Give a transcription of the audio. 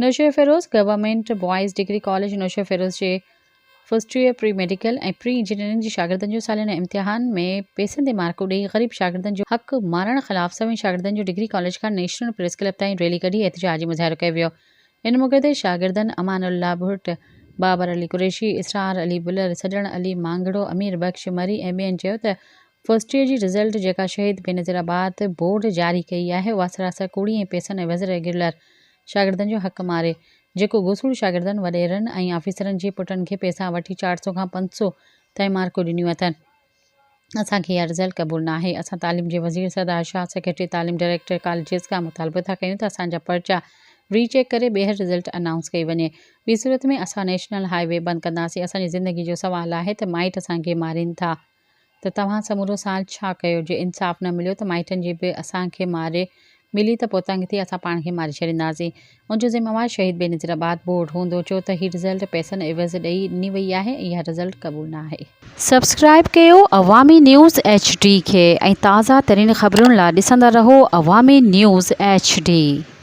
नौशे Feroze government boys degree college Naushahro Feroze जे first year pre medical ऐं pre engineering जे शागिर्दनि जो सालियाना इम्तिहान में पैसनि ते मार्कूं ॾेई ग़रीब शागिर्दनि जो हक़ मारण ख़िलाफ़ सभी शागिर्दनि जो डिग्री कॉलेज खां नेशनल प्रेस क्लब ताईं रैली कढी एहतिजाजी मुज़ाहिरो कयो वियो। इन मौक़े ते शागिर्दनि अमानुल्लाह भुट्ट, बाबर अली कुरैशी, इसरार अली बुलर, सजण अली मांगड़ो, अमीर बख्श मरी ऐं ॿियनि चयो त फर्स्ट ईयर जी रिज़ल्ट जेका शहीद बेनज़ीराबाद बोर्ड जारी कई आहे उहा सरासर कूड़ी ऐं पैसनि ऐं वज़र गिरलर शागिर्दनि जो हक़ मारे जेको गुसूड़ शागिर्दनि वॾेरनि ऐं ऑफिसरनि जे पुटनि खे पैसा वठी 400 खां 500 ताईं मार्कूं ॾिनियूं अथनि। असांखे इहा रिज़ल्ट क़बूल न आहे। असां तालीम जे वज़ीर सरदार शाह सेक्रेटरी तालीम डायरेक्टर कॉलेजिस खां मुतालबो था कयूं त असांजा पर्चा रीचेक करे ॿीहर रिज़ल्ट अनाउंस कई वञे। ॿी सूरत में असां नेशनल हाईवे बंदि कंदासीं। असांजी ज़िंदगी जो सुवालु आहे त माइट असांखे मारीनि था त तव्हां समूरो साल छा कयो? जे इंसाफ़ न मिलियो त माइटनि जी बि असांखे मारे मिली त पोइ तंग थी असां पाण खे मारे छॾींदासीं। उनजो ज़िम्मेवार शहीद बेनज़ीराबाद बोर्ड हूंदो छो त हीअ रिज़ल्ट पैसनि एवज़ ॾेई ॾिनी वई आहे। इहा रिज़ल्ट क़बूल न आहे। सब्सक्राइब कयो अवामी न्यूज़ HD खे ऐं ताज़ा तरीन ख़बरुनि लाइ ॾिसंदा रहो अवामी न्यूज़ HD।